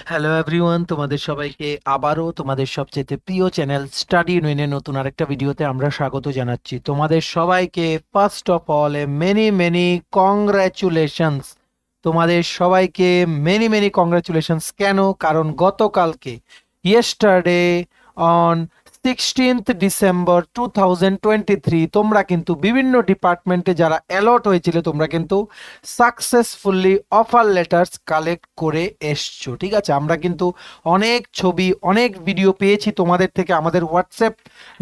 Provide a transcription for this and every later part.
Hello everyone, তোমাদের সবাইকে আবারও তোমাদের সবচেয়ে প্রিয় চ্যানেল স্টাডি ইউনিয়নের নতুন আরেকটা ভিডিওতে আমরা স্বাগত জানাচ্ছি তোমাদের সবাইকে। First of all many many congratulations. তোমাদের সবাইকে মেনি মেনি কংগ্রাচুলেশনস। কেন? কারণ গতকালকে ইয়েস্টারডে অন 16 ডিসেম্বর 2023 তোমরা কিন্তু বিভিন্ন ডিপার্টমেন্টে যারা অ্যালট হয়েছিল তোমরা কিন্তু সাকসেসফুলি অফার লেটার্স কালেক্ট করে এসছো। ঠিক আছে, আমরা কিন্তু অনেক ছবি অনেক ভিডিও পেয়েছি তোমাদের থেকে, আমাদের হোয়াটসঅ্যাপ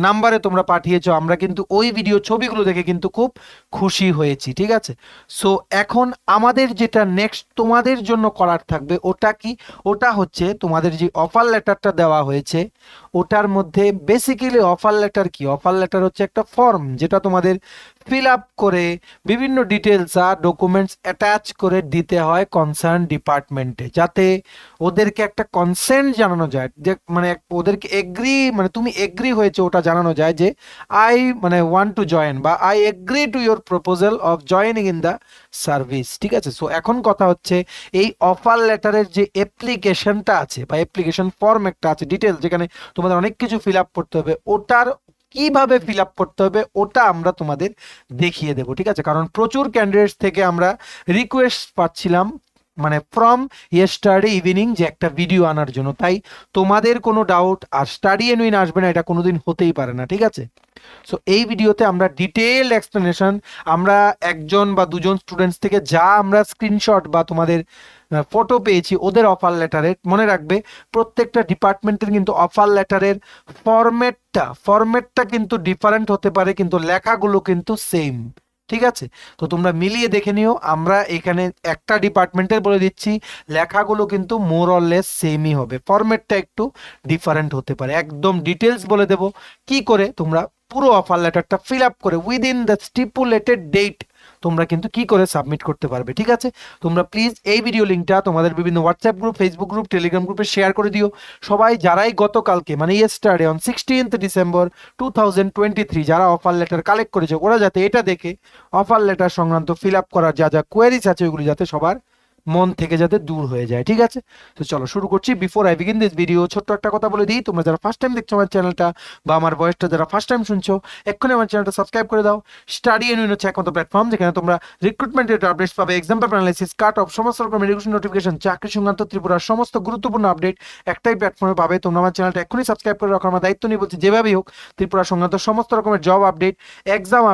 নাম্বারে তোমরা পাঠিয়েছো। আমরা কিন্তু ওই ভিডিও ছবিগুলো দেখে কিন্তু খুব খুশি হয়েছি। ঠিক আছে, সো এখন আমাদের যেটা নেক্সট তোমাদের জন্য করার থাকবে ওটা কি? ওটা হচ্ছে তোমাদের যে অফার লেটারটা দেওয়া হয়েছে ওটার মধ্যে বেসিক্যালি অফার লেটার কি? অফার লেটার হচ্ছে একটা ফর্ম যেটা তোমাদের ফিল আপ করে বিভিন্ন ডিটেলস আর ডকুমেন্টস অ্যাটাচ করে দিতে হয় কনসার্ন ডিপার্টমেন্টে, যাতে ওদেরকে একটা কনসেন্ট জানানো যায়, যে মানে ওদেরকে এগ্রি, মানে তুমি এগ্রি হয়েছে ওটা জানানো যায় যে আই মানে ওয়ান্ট টু জয়েন বা I agree to your proposal of joining in the service. ঠিক আছে, সো এখন কথা হচ্ছে এই অফার লেটারের যে অ্যাপ্লিকেশনটা আছে বা অ্যাপ্লিকেশন ফর্ম একটা আছে ডিটেলস, যেখানে তোমাদের অনেক কিছু ফিল আপ করতে হবে, ওটার কিভাবে ফিল আপ করতে হবে ওটা আমরা তোমাদের দেখিয়ে দেবো। ঠিক আছে, কারণ প্রচুর ক্যান্ডিডেটস থেকে আমরা রিকোয়েস্ট পাচ্ছিলাম মানে ফ্রম ইয়েস্টারডে ইভিনিং যে একটা ভিডিও আনার জন্য, তাই তোমাদের কোনো ডাউট আর স্টাডি এনুইন আসবে না এটা কোনোদিন হতেই পারে না। ঠিক আছে, সো এই ভিডিওতে আমরা ডিটেইলড এক্সপ্লেনেশন, আমরা একজন বা দুজন স্টুডেন্টস থেকে যা আমরা স্ক্রিনশট বা তোমাদের ফটো পেয়েছি ওদের অফার লেটারের, মনে রাখবে প্রত্যেকটা ডিপার্টমেন্টের কিন্তু অফার লেটারের ফরম্যাটটা কিন্তু ডিফারেন্ট হতে পারে, কিন্তু লেখাগুলো কিন্তু সেম। ঠিক আছে, তো তোমরা মিলিয়ে দেখে নিও। আমরা এখানে একটা ডিপার্টমেন্টের বলে দিচ্ছি, লেখাগুলো কিন্তু মোর অর লেস সেমই হবে, ফরম্যাটটা একটু ডিফারেন্ট হতে পারে। একদম ডিটেলস বলে দেব কি করে তোমরা পুরো অফার লেটারটা ফিল আপ করে উইদিন দ্য স্টিপুলেটেড ডেট তোমরা কিন্তু কি করে সাবমিট করতে পারবে। ঠিক আছে, তোমরা প্লিজ এই ভিডিও লিঙ্কটা তোমাদের বিভিন্ন WhatsApp group, Facebook group, Telegram গ্রুপে শেয়ার করে দিও। সবাই যারাই গতকালকে মানে ইয়েস্টারডে অন 16 ডিসেম্বর 2023 যারা অফার লেটার কালেক্ট করেছে ওরা যাতে এটা দেখে অফার লেটার সংক্রান্ত ফিল আপ করার যা যা কোয়ারিজ আছে ওইগুলো যাতে সবার মন থেকে যাতে দূর হয়ে যায়। ঠিক আছে, তো চলো শুরু করছি। Before I begin this video ছোট্ট একটা কথা বলে দিই, তোমরা যারা ফার্স্ট টাইম দেখছো আমার চ্যানেলটা বা আমার ভয়েসটা যারা ফার্স্ট টাইম শুনছো, এক্ষুনি আমার চ্যানেলটা সাবস্ক্রাইব করে দাও। স্টাডি এনুইন হচ্ছে একমাত্র প্ল্যাটফর্ম যেখানে তোমরা রিক্রুটমেন্টের আপডেটস পাবে, exam paper analysis, cut off, সমস্ত রকম এডুকেশন নোটিফিকেশন, চাকরি সংক্রান্ত ত্রিপুরার সমস্ত গুরুত্বপূর্ণ আপডেট একটাই প্ল্যাটফর্মে পাবে। তোমরা আমার চ্যানেলটা এক্ষুনি সাবস্ক্রাইব করে রাখার আমার দায়িত্ব নিয়ে বলছি। যেভাবেই হোক ত্রিপুরা সংক্রান্ত সমস্ত রকমের জব আপডেট,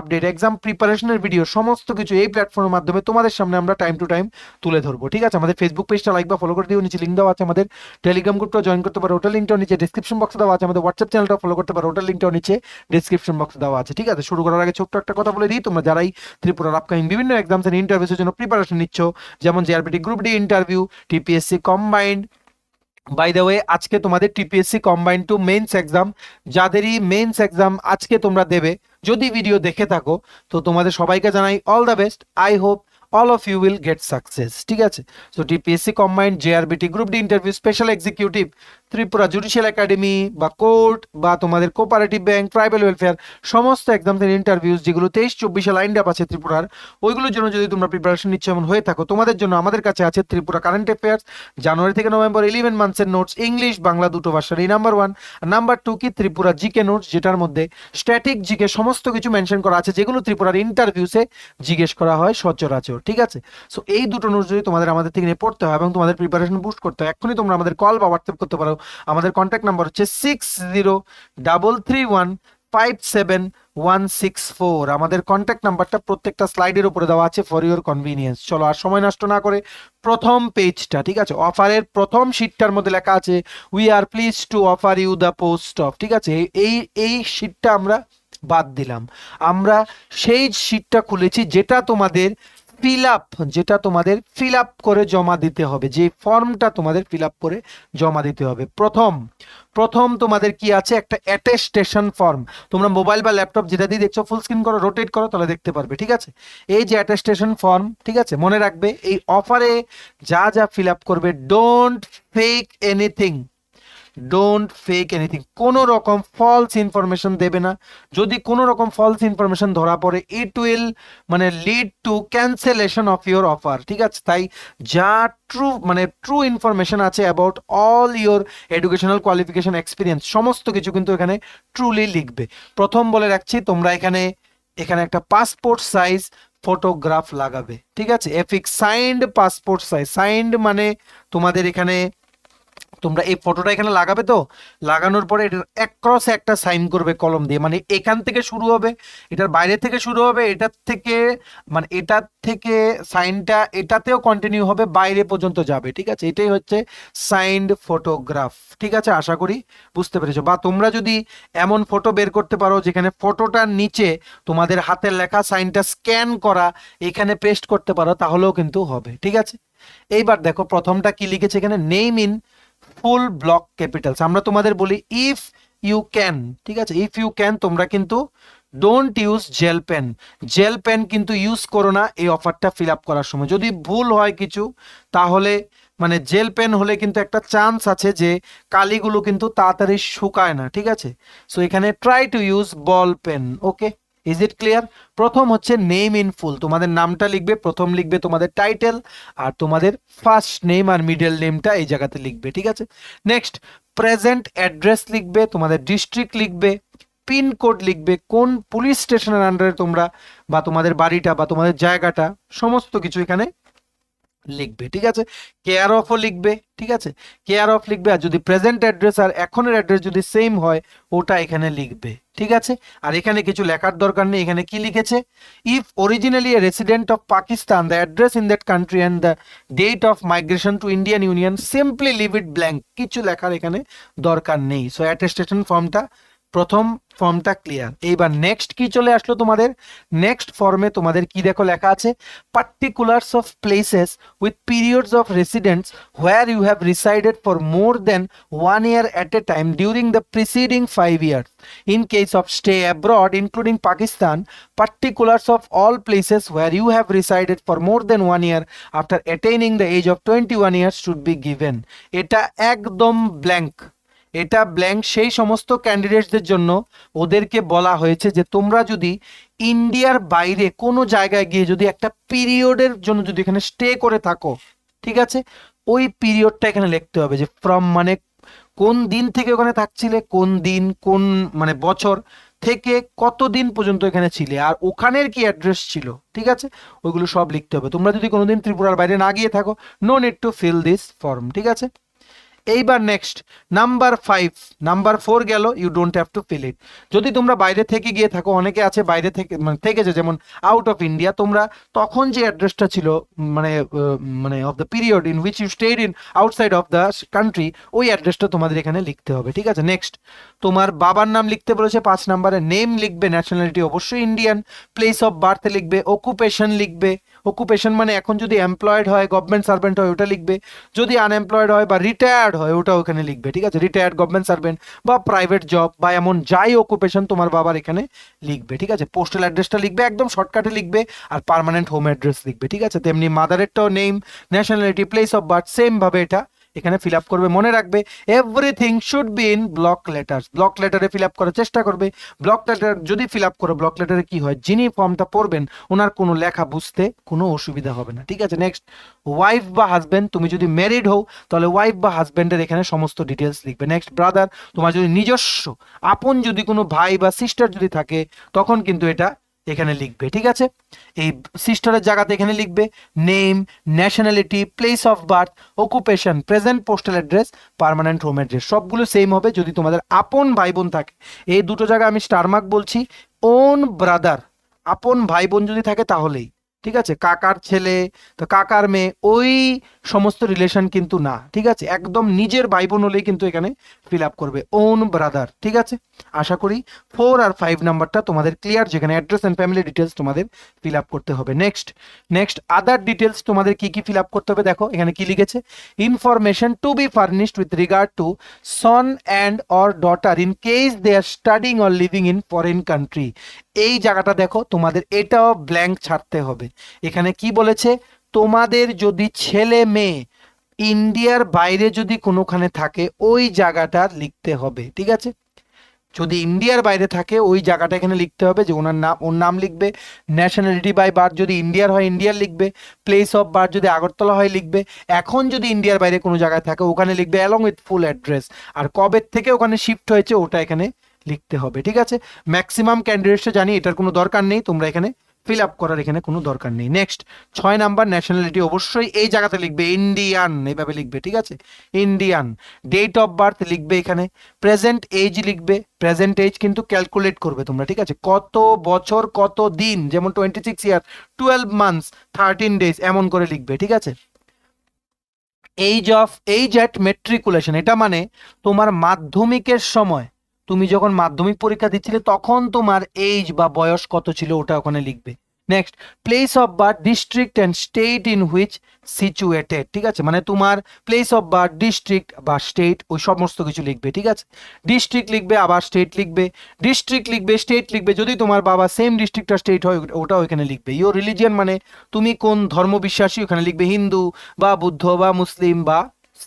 আপডেট, এক্সাম প্রিপারেশনের ভিডিও সমস্ত কিছু এই প্ল্যাটফর্মের মাধ্যমে তোমাদের সামনে আমরা টাইম টু টাইম তুলে ধরবো। ঠিক আছে, আমাদের ফেসবুক পেজটা লাইক বা ফলো করে দিও, নিচে লিঙ্ক দেওয়া আছে। আমাদের টেলিগ্রাম গ্রুপটা জয়েন করতে পারো, ওটার লিঙ্কটাও নিচে ডিসক্রিপশন বক্সে দেওয়া আছে। আমাদের হোয়াটসঅ্যাপ চ্যানেলটা ফলো করতে পারো, ওটার লিঙ্কটাও নিচে ডিসক্রিপশন বক্সে দেওয়া আছে। ঠিক আছে, শুরু করার আগে ছোট্ট একটা কথা বলে দিই, তোমরা যারাই ত্রিপুরার আপকামিং বিভিন্ন এক্সামস এন্ড ইন্টারভিউসের জন্য প্রিপারেশন নিচ্ছ, যেমন GRPT group D interview, TPSC combined, by the way আজকে তোমাদের TPSC combined to mains exam, যাদেরই মেইনস এক্সাম আজকে তোমরা দেবে, যদি ভিডিও দেখে থাকো তো তোমাদের সবাইকে জানাই all the best. I hope all of you will get success. ঠিক আছে, so TPSC combined, JRBT group D interview, special executive, Tripura judicial academy বা কোর্ট বা তোমাদের কোঅপারেটিভ ব্যাংক, ট্রাইবাল ওয়েলফেয়ার, সমস্ত এক্সামসের ইন্টারভিউস যেগুলো 23-24 লাইন আপ আছে ত্রিপুরার, ওইগুলোর জন্য যদি তোমরা প্রিপারেশন নিচ্ছ এমন হয়ে থাকো, তোমাদের জন্য আমাদের কাছে আছে ত্রিপুরা কারেন্ট অ্যাফেয়ার্স, জানুয়ারি থেকে নভেম্বর 11 মান্থসের নোটস, ইংলিশ বাংলা দুটো ভাষারই নাম্বার 1। নাম্বার 2 কি ত্রিপুরা জিকে নোটস, যেটার মধ্যে স্ট্যাটিক জিকে সমস্ত কিছু মেনশন করা আছে যেগুলো ত্রিপুরার ইন্টারভিউসে জিজ্ঞেস করা হয় সচরাচর। ঠিক আছে, সো এই দুটো নোটস যদি তোমাদের আমাদের থেকে নিয়ে পড়তে হয় এবং তোমাদের প্রিপারেশন বুস্ট করতে হয়, এখনই তোমরা আমাদের কল বা হোয়াটসঅ্যাপ করতে পারো। আমাদের কন্ট্যাক্ট নাম্বার হচ্ছে 6033157164। আমাদের কন্ট্যাক্ট নাম্বারটা প্রত্যেকটা স্লাইডের উপরে দেওয়া আছে ফর ইউর কনভিনিয়েন্স। চলো আর সময় নষ্ট না করে প্রথম পেজটা, ঠিক আছে, অফারের প্রথম শীটটার মধ্যে লেখা আছে we are please to offer you the post of. ঠিক আছে, এই এই শীটটা আমরা বাদ দিলাম, আমরা সেই শীটটা খুলেছি যেটা তোমাদের ফিল আপ, যেটা তোমাদের ফিল আপ করে জমা দিতে হবে, যে ফর্মটা তোমাদের ফিল আপ করে জমা দিতে হবে। প্রথম প্রথম তোমাদের কি আছে, একটা অ্যাটেস্টেশন ফর্ম। তোমরা মোবাইল বা ল্যাপটপ যেটা দিয়ে দেখছো ফুল স্ক্রিন করো, রোটেট করো, তাহলে দেখতে পারবে। ঠিক আছে, এই যে অ্যাটেস্টেশন ফর্ম, ঠিক আছে, মনে রাখবে এই অফারে যা যা ফিল আপ করবে, don't fake anything, don't fake anything, কোনো রকম ফলস ইনফরমেশন দেবে না। যদি কোনো রকম ফলস ইনফরমেশন ধরা পড়ে ইট উইল মানে lead to cancellation of your offer, ঠিক আছে? তাই যা ট্রু ইনফরমেশন আছে about all your educational qualification experience সমস্ত কিছু কিন্তু এখানে ট্রুলি লিখবে। প্রথম বলে রাখছি, তোমরা এখানে একটা পাসপোর্ট সাইজ ফটোগ্রাফ লাগাবে, ঠিক আছে? Affix signed passport size, signed মানে তোমাদের এখানে তোমরা এই ফটোটা এখানে লাগাবে, তো লাগানোর পরে এটার অ্যাক্রস একটা সাইন করবে কলম দিয়ে, মানে এখান থেকে শুরু হবে, এটার বাইরে থেকে শুরু হবে, এটার থেকে মানে এটার থেকে সাইনটা এটাতেও কন্টিনিউ হবে, বাইরে পর্যন্ত যাবে, ঠিক আছে? এটাই হচ্ছে সাইন্ড ফটোগ্রাফ, ঠিক আছে? আশা করি বুঝতে পেরেছো। বা তোমরা যদি এমন ফটো বের করতে পারো যেখানে ফটোটার নিচে তোমাদের হাতের লেখা সাইনটা স্ক্যান করা এখানে পেস্ট করতে পারো, তাহলেও কিন্তু হবে, ঠিক আছে? এইবার দেখো প্রথমটা কি লিখেছে এখানে, name in full block Capitals. আমরা তোমাদের বলি ইফ ইউ ক্যান, ঠিক আছে? ইফ ইউ ক্যান তোমরা কিন্তু don't use gel pen, gel pen কিন্তু ইউজ করো না এই অফারটা ফিল আপ করার সময়। যদি ভুল হয় কিছু তাহলে মানে জেল পেন হলে কিন্তু একটা চান্স আছে যে কালিগুলো কিন্তু তাড়াতাড়ি শুকায় না, ঠিক আছে? সো এখানে try to use ball pen. Okay, is it clear? প্রথম হচ্ছে নেম ইন ফুল, তোমাদের নামটা লিখবে, প্রথম লিখবে তোমাদের টাইটেল, আর তোমাদের ফার্স্ট নেম আর মিডল নেমটা এই জায়গাতে লিখবে, ঠিক আছে? নেক্সট প্রেজেন্ট অ্যাড্রেস লিখবে, তোমাদের ডিস্ট্রিক্ট লিখবে, পিন কোড লিখবে, কোন পুলিশ স্টেশনের আন্ডারে তোমরা বা তোমাদের বাড়িটা বা তোমাদের জায়গাটা সমস্ত কিছু এখানে লিখবে, ঠিক আছে? কেয়ার অফও লিখবে, ঠিক আছে? কেয়ার অফ লিখবে, আর যদি প্রেজেন্ট অ্যাড্রেস আর এখনের অ্যাড্রেস যদি সেম হয় ওটা এখানে লিখবে, ঠিক আছে? আর এখানে কিছু লেখার দরকার নেই, এখানে কি লিখেছে, if originally a resident of Pakistan the address in that country and the date of migration to Indian union simply leave it blank, কিছু লেখার এখানে দরকার নেই। সো অ্যাটেস্টেশন ফর্মটা প্রথম ফর্মটা ক্লিয়ার। এইবার নেক্সট কি চলে আসলো তোমাদের, নেক্সট ফর্মে তোমাদের কি দেখো লেখা আছে, particulars of places with periods of residence where you have resided for more than 1 year at a time during the preceding 5 years. In case of stay abroad including Pakistan, particulars of all places where you have resided for more than 1 year after attaining the age of 21 years should be given. এটা একদম blank, এটা blank সেই সমস্ত ক্যান্ডিডেটসদের জন্য। ওদেরকে বলা হয়েছে যে তোমরা যদি ইন্ডিয়ার বাইরে কোনো জায়গায় গিয়ে যদি একটা পিরিয়ডের জন্য যদি এখানে স্টে করে থাকো, ঠিক আছে, ওই পিরিয়ডটা এখানে লিখতে হবে, যে ফ্রম মানে কোন দিন থেকে ওখানে থাকছিলে, কোন দিন কোন মানে বছর থেকে কতদিন পর্যন্ত এখানে ছিলে, আর ওখানের কি অ্যাড্রেস ছিল, ঠিক আছে? ওইগুলো সব লিখতে হবে। তোমরা যদি কোনোদিন ত্রিপুরার বাইরে না গিয়ে থাকো, no need to fill this form, ঠিক আছে? এইবার নেক্সট নাম্বার 4 গেল, you don't have to fill it. যদি তোমরা বাইরে থেকে গিয়ে থাকো, অনেকে আছে বাইরে থেকে মানে থেকেছে যেমন আউট অফ ইন্ডিয়া, তোমরা তখন যে অ্যাড্রেসটা ছিল মানে মানে of the period in which you stayed in outside of the country, ওই অ্যাড্রেসটা তোমাদের এখানে লিখতে হবে, ঠিক আছে? নেক্সট তোমার বাবার নাম লিখতে বলেছে 5 নম্বরে, নেম লিখবে, ন্যাশনালিটি অবশ্যই ইন্ডিয়ান, প্লেস অফ বার্থ লিখবে, অকুপেশন লিখবে, অকুপেশন মানে এখন যদি এমপ্লয়েড হয় গভর্নমেন্ট সার্ভেন্ট হয় ওটা লিখবে, যদি আনএমপ্লয়েড হয় বা রিটায়ার্ড হয় ওটা ওখানে লিখবে, ঠিক আছে? রিটায়ার্ড গভর্নমেন্ট সার্ভেন্ট বা প্রাইভেট জব বা এমন যাই অকুপেশন তোমার বাবার এখানে লিখবে, ঠিক আছে? পোস্টাল অ্যাড্রেসটা লিখবে, একদম শর্টকাটে লিখবে, আর পার্মানেন্ট হোম অ্যাড্রেস লিখবে, ঠিক আছে? তেমনি মাদারেরটাও name, nationality, place of birth same ভাবে এটা এখানে ফিল আপ করবে। মনে রাখবে everything should be in block letter, block লেটারে ফিল আপ করার চেষ্টা করবে। ব্লক লেটার যদি ফিল আপ করো, ব্লক লেটারে কি হয়, যিনি ফর্মটা পড়বেন ওনার কোনো লেখা বুঝতে কোনো অসুবিধা হবে না, ঠিক আছে? নেক্সট ওয়াইফ বা হাজব্যান্ড, তুমি যদি ম্যারিড হও তাহলে ওয়াইফ বা হাজব্যান্ডের এখানে সমস্ত ডিটেলস লিখবে। নেক্সট ব্রাদার, তোমার যদি নিজস্ব আপন যদি কোনো ভাই বা সিস্টার যদি থাকে তখন কিন্তু এটা এখানে লিখবে, ঠিক আছে? এই সিস্টারের জায়গাতে এখানে লিখবে name, nationality, place of birth, occupation, present postal address, permanent home address, সবগুলো সেম হবে। যদি তোমাদের আপন ভাই বোন থাকে, এই দুটো জায়গায় আমি স্টার মার্ক বলছি, ওন ব্রাদার, আপন ভাই বোন যদি থাকে তাহলেই, ঠিক আছে? কাকার ছেলে তো কাকার মেয়ে ওই সমস্ত রিলেশন কিন্তু না, ঠিক আছে? একদম নিজের ভাই বোন হলেই কিন্তু এখানে ফিল আপ করবে ওন ব্রাদার, ঠিক আছে? আশা করি 4 আর 5 নাম্বারটা তোমাদের ক্লিয়ার, যেখানে অ্যাড্রেস এন্ড ফ্যামিলি ডিটেলস তোমাদের ফিল আপ করতে হবে। নেক্সট আদার ডিটেলস তোমাদের কি কি ফিল আপ করতে হবে, দেখো এখানে কি লিখেছে, information to be furnished with regard to son and or daughter in case they are studying or living in foreign country. এই জায়গাটা দেখো তোমাদের এটাও ব্ল্যাঙ্ক ছাড়তে হবে। এখানে কি বলেছে, তোমাদের যদি ছেলে মেয়ে ইন্ডিয়ার বাইরে যদি কোনোখানে থাকে ওই জায়গাটা লিখতে হবে, ঠিক আছে? যদি ইন্ডিয়ার বাইরে থাকে ওই জায়গাটা এখানে লিখতে হবে, যে ওনার নাম, ওর নাম লিখবে। ন্যাশনালিটি বাই বার্থ যদি ইন্ডিয়ার হয় ইন্ডিয়ার লিখবে, প্লেস অফ বার্থ যদি আগরতলা হয় লিখবে। এখন যদি ইন্ডিয়ার বাইরে কোনো জায়গায় থাকে ওখানে লিখবে অ্যালং উইথ ফুল অ্যাড্রেস, আর কবে থেকে ওখানে শিফট হয়েছে ওটা এখানে লিখতে হবে, ঠিক আছে? ম্যাক্সিমাম ক্যান্ডিডেটসরা জানি এটার কোনো দরকার নেই, তোমরা এখানে ফিল আপ করার এখানে কোনো দরকার নেই। নেক্সট 6 নাম্বার, ন্যাশনালিটি অবশ্যই এই জায়গাতে লিখবে ইন্ডিয়ান, এইভাবে লিখবে, ঠিক আছে? ইন্ডিয়ান। ডেট অফ বার্থ লিখবে এখানে, প্রেজেন্ট এজ লিখবে, প্রেজেন্ট এজ কিন্তু ক্যালকুলেট করবে তোমরা, ঠিক আছে? কত বছর কত দিন, যেমন 26 ইয়ার 12 মান্থস 13 ডেজ এমন করে লিখবে, ঠিক আছে? এইজ অ্যাট মেট্রিকুলেশন, এটা মানে তোমার মাধ্যমিকের সময়, তুমি যখন মাধ্যমিক পরীক্ষা দিচ্ছিলে তখন তোমার এইজ বা বয়স কত ছিল ওটা ওখানে লিখবে। Next, place of birth, district and state in which situated, ঠিক আছে? মানে তোমার প্লেস অফ বার্থ, ডিস্ট্রিক্ট বা স্টেট ওই সমস্ত কিছু লিখবে, ঠিক আছে? ডিস্ট্রিক্ট লিখবে, আবার স্টেট লিখবে, ডিস্ট্রিক্ট লিখবে, স্টেট লিখবে। যদি তোমার বাবা সেম ডিস্ট্রিক্ট আর স্টেট হয় ওটা ওইখানে লিখবে। ইয়োর রিলিজিয়ন মানে তুমি কোন ধর্ম বিশ্বাসী ওখানে লিখবে, হিন্দু বা বুদ্ধ বা মুসলিম বা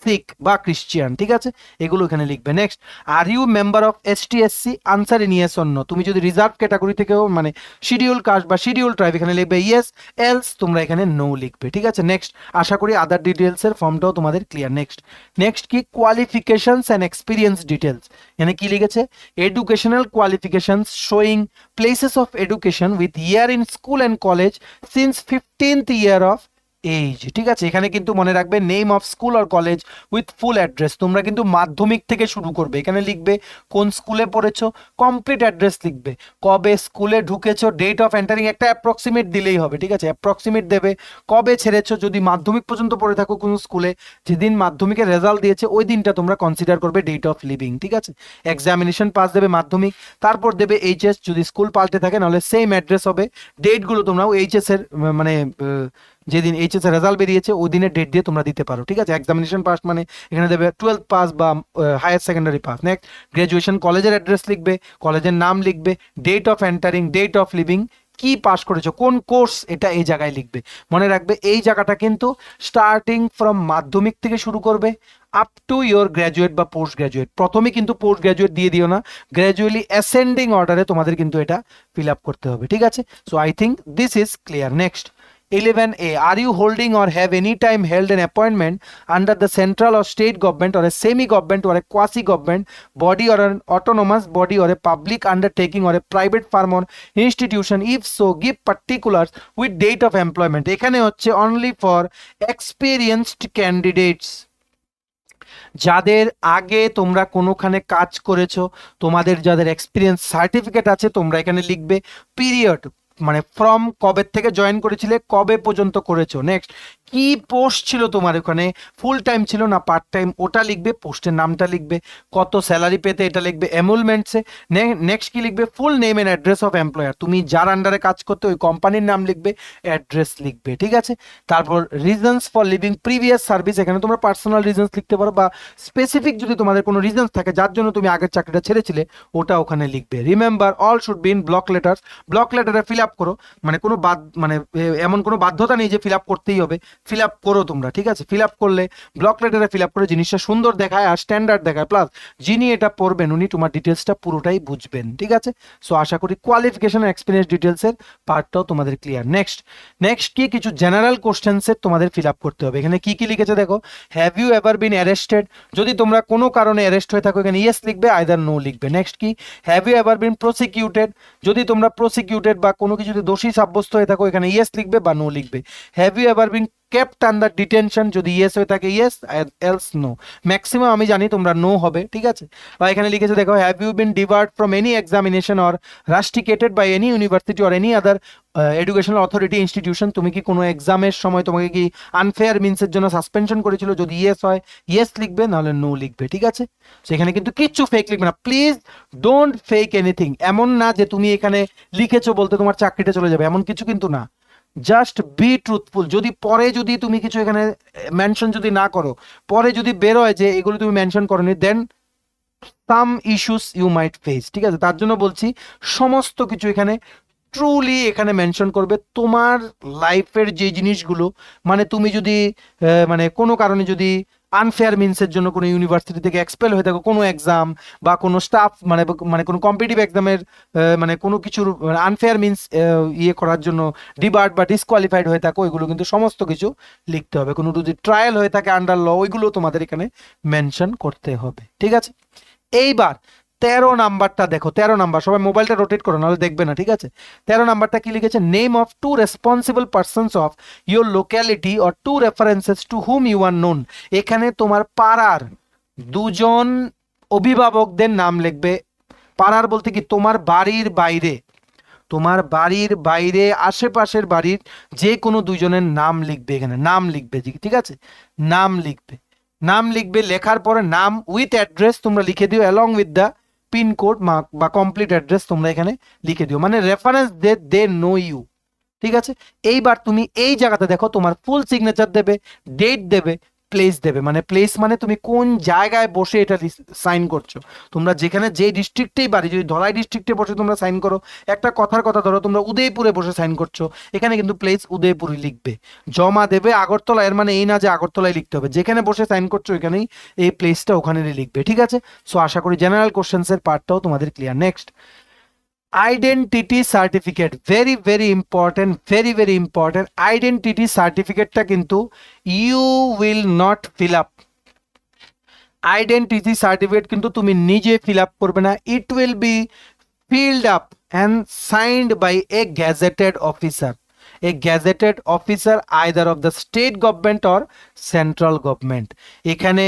শিখ বা ক্রিশ্চিয়ান, ঠিক আছে? এগুলো এখানে লিখবে। Next, are you member of ST SC, answer in yes or no. তুমি যদি রিজার্ভ ক্যাটাগরি থেকেও মানে শিডিউল কাস্ট বা শিডিউল ট্রাইব এখানে লিখবে ইয়েস, এলস তোমরা এখানে নো লিখবে, ঠিক আছে? নেক্সট, আশা করি আদার ডিটেলসের ফর্মটাও তোমাদের ক্লিয়ার। নেক্সট কি, কোয়ালিফিকেশনস অ্যান্ড এক্সপিরিয়েন্স ডিটেলস। এখানে কি লিখেছে, educational qualifications showing places of education with year in school and college since 15th year of age, ঠিক আছে? এখানে কিন্তু মনে রাখবে name of school or college with full address. তোমরা কিন্তু মাধ্যমিক থেকে শুরু করবে, এখানে লিখবে কোন স্কুলে পড়েছো, কমপ্লিট অ্যাড্রেস লিখবে, কবে স্কুলে ঢুকেছো, ডেট অফ এন্টারিং একটা অ্যাপ্রক্সিমেট দিলেই হবে, ঠিক আছে? অ্যাপ্রক্সিমেট দেবে, কবে ছেড়েছো, যদি মাধ্যমিক পর্যন্ত পড়ে থাকো কোনো স্কুলে, যেদিন মাধ্যমিকের রেজাল্ট দিয়েছে ওই দিনটা তোমরা কনসিডার করবে ডেট অফ লিভিং, ঠিক আছে? এক্সামিনেশন পাস দেবে মাধ্যমিক, তারপর দেবে HS, যদি স্কুল পাল্টে থাকে নাহলে সেম অ্যাড্রেস হবে। ডেটগুলো তোমরাও HS এর মানে যেদিন HS এর রেজাল্ট বেরিয়েছে ওই দিনের ডেট দিয়ে তোমরা দিতে পারো, ঠিক আছে? এক্সামিনেশন পাস মানে এখানে দেবে 12th পাস বা higher secondary pass. Next, graduation কলেজের অ্যাড্রেস লিখবে, কলেজের নাম লিখবে, date of entering, date of leaving, কি পাস করেছো, কোন কোর্স, এটা এই জায়গায় লিখবে। মনে রাখবে এই জায়গাটা কিন্তু স্টার্টিং ফ্রম মাধ্যমিক থেকে শুরু করবে আপ টু ইয়োর গ্র্যাজুয়েট বা পোস্ট গ্র্যাজুয়েট। প্রথমে কিন্তু পোস্ট গ্র্যাজুয়েট দিয়ে দিও না, গ্র্যাজুয়ালি অ্যাসেন্ডিং অর্ডারে তোমাদের কিন্তু এটা ফিল আপ করতে হবে, ঠিক আছে? So I think this is clear. Next, 11A, are you holding or have any time held an appointment under the central or state government or a semi-government or a quasi-government body or an autonomous body or a public undertaking or a private firm or institution? If so, give particulars with date of employment. এখানে হচ্ছে only for experienced candidates, যাদের আগে তোমরা কোনোখানে কাজ করেছো, তোমাদের যাদের এক্সপিরিয়েন্স সার্টিফিকেট আছে তোমরা এখানে লিখবে পিরিয়ড, মানে ফ্রম কবে থেকে জয়েন করেছিলে কবে পর্যন্ত করেছো। নেক্সট, কি পোস্ট ছিল তোমার ওখানে, ফুল টাইম ছিল না পার্ট টাইম ওটা লিখবে, পোস্টের নামটা লিখবে, কত স্যালারি পেতে এটা লিখবে এমুলমেন্টসে। নেক্সট কি লিখবে, full name and address of employer, তুমি যার আন্ডারে কাজ করতে ওই কোম্পানির নাম লিখবে, অ্যাড্রেস লিখবে, ঠিক আছে? তারপর reasons for living previous service, এখানে তোমরা পার্সোনাল রিজনস লিখতে পারো বা স্পেসিফিক যদি তোমাদের কোনো রিজনস থাকে যার জন্য তুমি আগের চাকরিটা ছেড়েছিলে ওটা ওখানে লিখবে। Remember all should be in block letters, block লেটারে ফিল আপ করো, মানে কোনো মানে এমন কোনো বাধ্যতা নেই যে ফিল আপ করতেই হবে, ফিল আপ করো তোমরা, ঠিক আছে? ফিল আপ করলে ব্লক লেটারে ফিল আপ করে জিনিসটা সুন্দর দেখায় আর স্ট্যান্ডার্ড দেখায়, প্লাস যিনি এটা পড়বেন উনি তোমার ডিটেলসটা পুরোটাই বুঝবেন, ঠিক আছে? সো আশা করি কোয়ালিফিকেশন এক্সপিরিয়েন্স ডিটেলসের পার্টটাও তোমাদের ক্লিয়ার। নেক্সট কি, কিছু জেনারেল কোশ্চেন্সের তোমাদের ফিল আপ করতে হবে। এখানে কি কি লিখেছে দেখো, have you ever been arrested, যদি তোমরা কোনো কারণে অ্যারেস্ট হয়ে থাকো এখানে ইয়েস লিখবে, আইদার নো লিখবে। নেক্সট কি, have you ever been prosecuted, যদি তোমরা প্রসিকিউটেড বা কোনো কিছুতে দোষী সাব্যস্ত হয়ে থাকো এখানে ইয়েস লিখবে বা নো লিখবে। Have you ever been kept under detention, যদি ইয়েস হয়ে থাকে ইয়েস, এলস নো। ম্যাক্সিমাম আমি জানি তোমরা নো হবে, ঠিক আছে? বা এখানে লিখেছে দেখো, have you been debarred from any examination or rusticated by any university or any other educational authority institution, তুমি কি কোনো এক্সামের সময় তোমাকে কি আনফেয়ার মিনসের জন্য সাসপেনশন করেছিল, যদি ইয়েস হয় ইয়েস লিখবে, নাহলে নো লিখবে, ঠিক আছে? সেখানে কিন্তু কিচ্ছু ফেক লিখবে না, প্লিজ ডোন্ট ফেক এনিথিং। এমন না যে তুমি এখানে লিখেছো বলতে তোমার চাকরিটা চলে যাবে, এমন কিছু কিন্তু না, জাস্ট বি ট্রুথফুল। যদি পরে যদি তুমি কিছু এখানে মেনশন যদি না করো, পরে যদি বেরোয় যে এগুলো তুমি মেনশন করোনি, then some issues you might face, ঠিক আছে? তার জন্য বলছি সমস্ত কিছু এখানে ট্রুলি এখানে মেনশন করবে তোমার লাইফের যে জিনিসগুলো, মানে তুমি যদি মানে কোনো কারণে যদি আনফেয়ার মিনসের জন্য কোনো ইউনিভার্সিটি থেকে এক্সপেল হয়ে থাকো, কোনো এক্সাম বা কোনো স্টাফ মানে মানে কোনো কম্পিটিটিভ এক্সামের মানে কোনো কিছুর আনফেয়ার মিনস ইয়ে করার জন্য ডিবার্ড বা ডিসকোয়ালিফাইড হয়ে থাকো, ওইগুলো কিন্তু সমস্ত কিছু লিখতে হবে। কোনো যদি ট্রায়াল হয়ে থাকে আন্ডার ল, ওইগুলো তোমাদের এখানে মেনশন করতে হবে, ঠিক আছে। এইবার 13 নাম্বারটা দেখো, 13 নাম্বার, সবাই মোবাইলটা রোটেট করো নাহলে দেখবে না, ঠিক আছে। 13 নাম্বারটা কি লিখেছে, name of two responsible persons of your locality or two references to whom you are known. এখানে তোমার পাড়ার দুজন অভিভাবকদের নাম লিখবে। পাড়ার বলতে কি, তোমার বাড়ির বাইরে, তোমার বাড়ির বাইরে আশেপাশের বাড়ির যে কোনো দুজনের নাম লিখবে, এখানে নাম লিখবে, ঠিক আছে, নাম লিখবে। নাম লিখবে, লেখার পরে নাম উইথ অ্যাড্রেস তোমরা লিখে দিও, অ্যালং উইথ দ্য পিনকোড বা কমপ্লিট অ্যাড্রেস তোমরা এখানে লিখে দিও, মানে রেফারেন্স দে নো ইউ, ঠিক আছে। এইবার তুমি এই জায়গাতে দেখো তোমার ফুল সিগনেচার দেবে, ডেট দেবে, প্লেস দেবে। মানে প্লেস মানে তুমি কোন জায়গায় বসে এটা সাইন করছো, তোমরা যেখানে যে ডিস্ট্রিক্টেই বাড়ি, যদি ধলাই ডিস্ট্রিক্টে বসে তোমরা সাইন করো, একটা কথার কথা ধরো তোমরা উদয়পুরে বসে সাইন করছো, এখানে কিন্তু প্লেস উদয়পুরই লিখবে। জমা দেবে আগরতলা, এর মানে এই না যে আগরতলায় লিখতে হবে, যেখানে বসে সাইন করছো ওইখানেই এই প্লেসটা ওখানেই লিখবে, ঠিক আছে। সো আশা করি জেনারেল কোশ্চেন্সের পার্টটাও তোমাদের clear. Next, identity certificate, very very important, very very important. Identity সার্টিফিকেটটা কিন্তু you will not fill up, identity certificate কিন্তু তুমি নিজে ফিল আপ করবে না, it will be filled up and signed by a gazetted officer, a gazetted officer either of the state government or central government. এখানে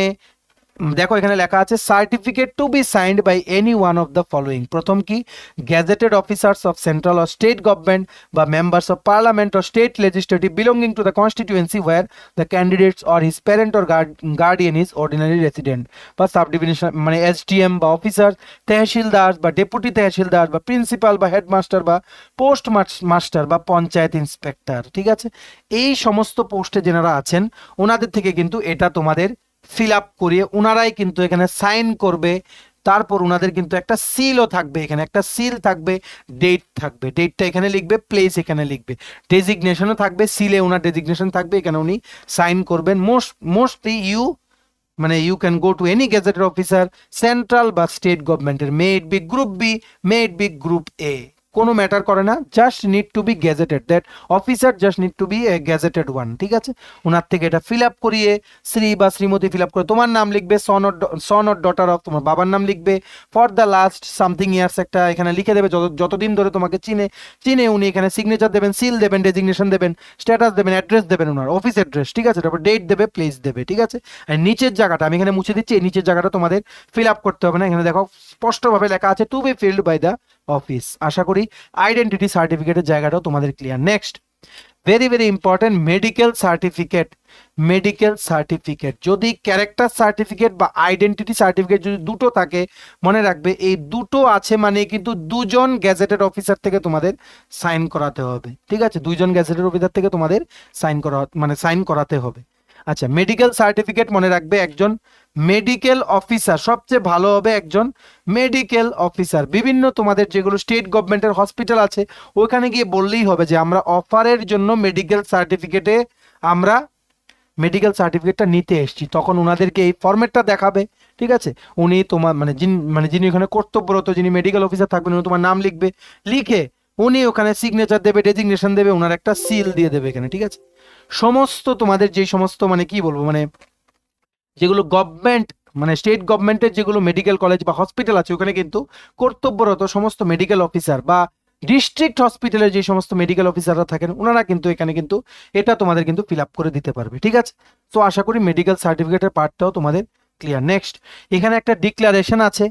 দেখো এখানে লেখা আছে certificate to be signed by any one of the following. প্রথম কি, gazetted officers of central or state government বা members of parliament or state legislative belonging to the constituency where the candidates or his parent or guardian is ordinary resident, বা subdivision মানে SDM বা officer, tehsildar বা deputy তহসিলদার বা principal বা headmaster বা post master বা panchayat inspector, ঠিক আছে। এই সমস্ত পোস্টে যারা আছেন ওনাদের থেকে কিন্তু এটা তোমাদের ফিল আপ করিয়ে ওনারাই কিন্তু এখানে সাইন করবে। তারপর ওনাদের কিন্তু একটা সিলও থাকবে, এখানে একটা সিল থাকবে, ডেট থাকবে, ডেটটা এখানে লিখবে, প্লেস এখানে লিখবে, ডেজিগনেশনও থাকবে, সিলে ওনার ডেজিগনেশন থাকবে, এখানে উনি সাইন করবেন। মোস্টলি ইউ মানে you can go to any gazetted officer central বা স্টেট গভর্নমেন্টের, may it be group B, may it be group A, কোনো ম্যাটার করে না, just need to be gazetted, that officer just need to be a gazetted one, ঠিক আছে। ওনার থেকে এটা fill up করিয়ে শ্রী বা শ্রীমতী ফিল আপ করে তোমার নাম লিখবে, সন অর ডটার অফ তোমার বাবার নাম লিখবে, for the last something years একটা এখানে লিখে দেবে, যতদিন ধরে তোমাকে চিনে উনি এখানে সিগনেচার দেবেন, সিল দেবেন, ডেজিগনেশন দেবেন, স্ট্যাটাস দেবেন, অ্যাড্রেস দেবেন, ওনার অফিস অ্যাড্রেস, ঠিক আছে। তারপর ডেট দেবে, প্লেস দেবে, ঠিক আছে। আর নিচের জায়গাটা আমি এখানে মুছে দিচ্ছি, এই নিচের জায়গাটা তোমাদের ফিল আপ করতে হবে না, এখানে দেখো স্পষ্টভাবে লেখা আছে to be filled by the office. আশা করি আইডেন্টিটি সার্টিফিকেটের জায়গাটাও তোমাদের clear. Next, very very important, medical certificate. Medical certificate যদি ক্যারেক্টার সার্টিফিকেট বা আইডেন্টিটি সার্টিফিকেট যদি দুটো থাকে, মনে রাখবে এই দুটো আছে মানে কিন্তু দুজন গ্যাজেটেড অফিসার থেকে তোমাদের সাইন করাতে হবে, ঠিক আছে। দুইজন গ্যাজেটেড অফিসার থেকে তোমাদের সাইন করাতে হবে। আচ্ছা, মেডিকেল সার্টিফিকেট মনে রাখবে একজন মেডিকেল অফিসার, সবচেয়ে ভালো হবে একজন মেডিকেল অফিসার। বিভিন্ন তোমাদের যেগুলো স্টেট গভর্নমেন্টের হসপিটাল আছে ওখানে গিয়ে বললেই হবে যে আমরা অফারের জন্য মেডিকেল সার্টিফিকেটটা নিতে এসেছি, তখন ওনাদেরকে এই ফরম্যাটটা দেখাবে, ঠিক আছে। উনি তোমার যিনি ওখানে কর্তব্যরত যিনি মেডিকেল অফিসার থাকবেন উনি তোমার নাম লিখবে, লিখে উনি ওখানে সিগনেচার দেবে, ডেজিগনেশন দেবে, ওনার একটা সিল দিয়ে দেবে এখানে, ঠিক আছে। সমস্ত তোমাদের যে সমস্ত মানে কি বলবো মানে যেগুলো গভর্নমেন্ট মানে স্টেট গভর্নমেন্টের যেগুলো মেডিকেল কলেজ বা হসপিটাল আছে ওখানে কিন্তু কর্তব্যরত সমস্ত মেডিকেল অফিসার বা ডিস্ট্রিক্ট হসপিটালের যে সমস্ত মেডিকেল অফিসাররা থাকেন ওনারা কিন্তু এখানে কিন্তু এটা তোমাদের কিন্তু ফিল আপ করে দিতে পারবে, ঠিক আছে। তো আশা করি মেডিকেল সার্টিফিকেটের পার্টটাও তোমাদের ক্লিয়ার। নেক্সট, এখানে একটা ডিক্লারেশন আছে,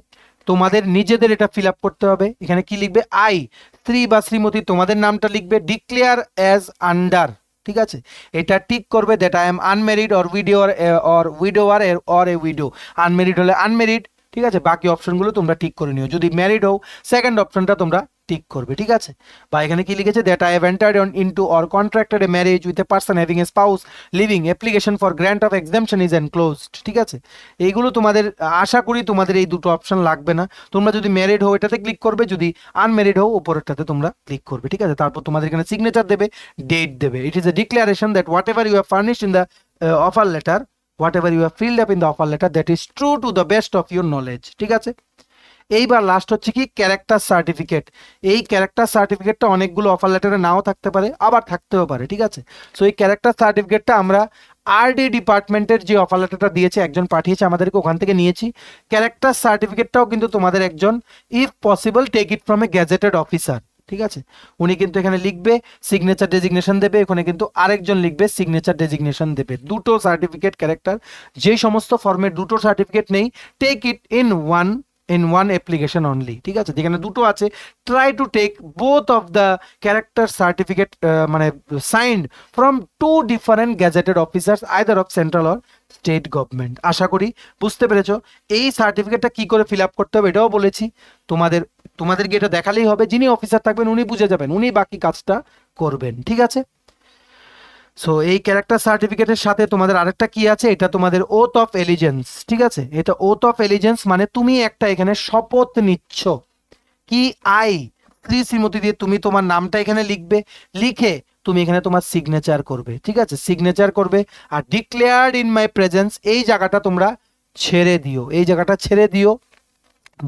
তোমাদের নিজেদের এটা ফিল আপ করতে হবে। এখানে কি লিখবে, আই স্ত্রী বা শ্রীমতী তোমাদের নামটা লিখবে, ডিক্লেয়ার অ্যাজ আন্ডার, ঠিক আছে। এটা টিক করবে that I am unmarried or উইডোয়ার or a widow, unmarried হলে আনমেরিড, ঠিক আছে। বাকি অপশনগুলো তোমরা ঠিক করে নিও। যদি ম্যারিড হও সেকেন্ড অপশনটা তোমরা টিক করবে, ঠিক আছে। বা এখানে কি লিখেছে, that I have entered into or contracted a marriage with a person having a spouse living, application for grant of exemption is enclosed, ঠিক আছে। এইগুলো তোমাদের আশা করি তোমাদের এই দুটো অপশন লাগবে না। তোমরা যদি ম্যারিড হও এটাতে ক্লিক করবে, যদি আনম্যারিড হও উপরেরটাতে তোমরা ক্লিক করবে, ঠিক আছে। তারপর তোমাদের এখানে সিগনেচার দেবে, ডেট দেবে। It is a declaration that whatever you have furnished in the offer letter, whatever you have filled up in the offer letter, that is true to the best of your knowledge, ঠিক আছে। এইবার last হচ্ছে কি character certificate. এই character সার্টিফিকেটটা অনেকগুলো offer লেটারে নাও থাকতে পারে, আবার থাকতেও পারে, ঠিক আছে। সো এই ক্যারেক্টার সার্টিফিকেটটা আমরা আরডি ডিপার্টমেন্টের যে অফার লেটারটা দিয়েছে, একজন পাঠিয়েছে আমাদেরকে, ওখান থেকে নিয়েছি। ক্যারেক্টার সার্টিফিকেটটাও কিন্তু তোমাদের একজন, if possible take it from a gazetted officer, ঠিক আছে। উনি কিন্তু এখানে লিখবে, সিগনেচার ডেজিগনেশন দেবে, এখানে কিন্তু আরেকজন লিখবে, সিগনেচার ডেজিগনেশন দেবে। দুটো সার্টিফিকেট ক্যারেক্টার, যেই সমস্ত ফর্মের দুটো সার্টিফিকেট নেই, take it in one application only, ঠিক আছে। যেখানে দুটো আছে, try to take both of the character certificate মানে signed from two different gazetted officers either of central or state government. আশা করি বুঝতে পেরেছো। এই সার্টিফিকেটটা কি করে ফিল আপ করতে হবে এটাও বলেছি। তোমাদেরকে এটা দেখালেই হবে, যিনি অফিসার থাকবেন উনি বুঝে যাবেন, উনি বাকি কাজটা করবেন, ঠিক আছে। সো এই ক্যারেক্টার সার্টিফিকেটের সাথে তোমাদের আরেকটা কি আছে, এটা তোমাদের ওথ অফ এলিজেন্স, ঠিক আছে। এটা ওথ অফ এলিজেন্স মানে তুমি একটা এখানে শপথ নিচ্ছ, কি আই শ্রীমতী দিয়ে তুমি তোমার নামটা এখানে লিখবে, লিখে তুমি এখানে তোমার সিগনেচার করবে, ঠিক আছে। সিগনেচার করবে আর ডিক্লেয়ার্ড ইন মাই প্রেজেন্স, এই জায়গাটা তোমরা ছেড়ে দিও, এই জায়গাটা ছেড়ে দিও।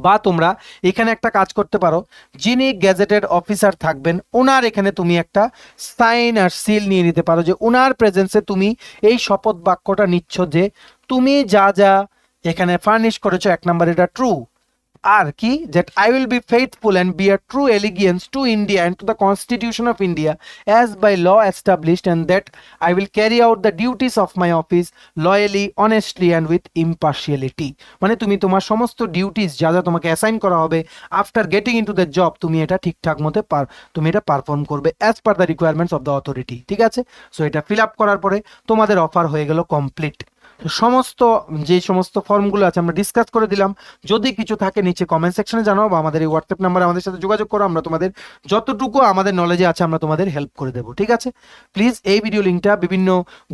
বা তোমরা এখানে একটা কাজ করতে পারো, যিনি গ্যাজেটেড অফিসার থাকবেন ওনার এখানে তুমি একটা সাইন আর সিল নিয়ে নিতে পারো, যে ওনার প্রেজেন্সে তুমি এই শপথ বাক্যটা নিচ্ছ যে তুমি যা যা এখানে ফার্নিশ করেছো, এক নাম্বার এটা ট্রু, আর কি, that I will be faithful and bear true allegiance to India and to the Constitution of India as by law established, and that I will carry out the duties of my office loyally, honestly and with impartiality। মানে তুমি তোমার সমস্ত duties যা যা তোমাকে assign করা হবে after getting into the job, তুমি এটা ঠিকঠাক মতো তুমি এটা পারফর্ম করবে as per the requirements of the authority, ঠিক আছে। সো এটা ফিল আপ করার পরে তোমাদের অফার হয়ে গেল কমপ্লিট। সমস্ত যে সমস্ত ফর্মগুলো আছে আমরা ডিসকাস করে দিলাম। যদি কিছু থাকে নিচে কমেন্ট সেকশনে জানাও, বা আমাদের এই হোয়াটসঅ্যাপ নাম্বারে আমাদের সাথে যোগাযোগ করো, আমরা তোমাদের যতটুকু আমাদের নলেজে আছে আমরা তোমাদের হেল্প করে দেবো, ঠিক আছে। প্লিজ এই ভিডিও লিঙ্কটা বিভিন্ন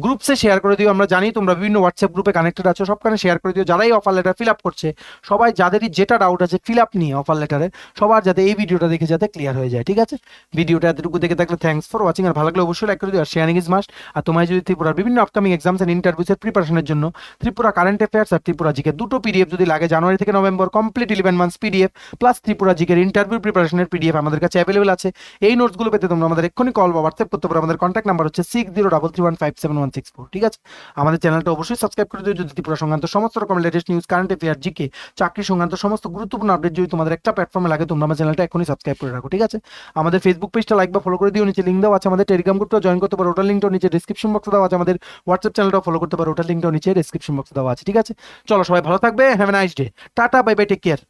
গ্রুপসে শেয়ার করে দিও। আমরা জানি তোমরা বিভিন্ন হোয়াটসঅ্যাপ গ্রুপে কানেক্টেড আছো, সবখানে শেয়ার করে দিও। যারাই অফার লেটার ফিল আপ করছে, সবাই যাদেরই যেটা ডাউট আছে ফিল আপ নিয়ে অফার লেটারের, সবার যাতে এই ভিডিওটা দেখে যাতে ক্লিয়ার হয়ে যায়, ঠিক আছে। ভিডিওটা এতটুকু দেখে থাকলে থ্যাঙ্কস ফর ওয়াচিং, আর ভালো লাগলে অবশ্যই লাইক করে দিও, আর শেয়ারিং ইজ মাস্ট। আর তোমায় যদি ত্রিপুরার বিভিন্ন আপকামিং এক্সামস এন্ড ইন্টারভিউসের প্রিপারেশনের জন্য ত্রিপুরা কারেন্ট অ্যাফেয়ার্স আর ত্রিপুরা জিকে দুটো পিডিএফ যদি লাগে, জানুয়ারি থেকে November complete 11 months PDF plus Tripura জিকের ইন্টারভিউ প্রিপারেশনের পিডিএফ আমাদের কাছে অ্যাভেলেবল আছে। এই নোটসগুলো পেতে তোমরা আমাদের এক্ষুনি কল বা হোয়াটসঅ্যাপ করতে পারো। আমাদের কন্ট্যাক্ট নাম্বার হচ্ছে 6033157164, ঠিক আছে। আমাদের চ্যানেলটা অবশ্যই সাবস্ক্রাইব করে দিও, যদি ত্রিপুরা সংক্রান্ত সমস্ত রকম latest news, current affair, GK, চাকরি সংক্রান্ত সমস্ত গুরুত্বপূর্ণ আপডেট যদি তোমাদের একটা প্ল্যাটফর্মে লাগে, তোমরা আমার চ্যানেলটা এখনই সাবস্ক্রাইব করে রাখো, ঠিক আছে। আমাদের ফেসবুক পেজটা লাইক বা ফলো করে দিও, নিচে লিঙ্ক দেওয়া আছে। আমাদের টেলিগ্রাম গ্রুপটা জয়েন করতে পারো, ওটার লিঙ্কটাও নিচে ডিসক্রিপশন বক্সে দেওয়া আছে। আমাদের হোয়াটসঅ্যাপ চ্যানেলটাও ফলো করতে পারো, ওটার লিঙ্কটাও নিচে ডিসক্রিপশন বক্সে দেওয়া আছে, ঠিক আছে। চলো সবাই ভালো থাকবে, have a nice day, tata, bye bye, take care.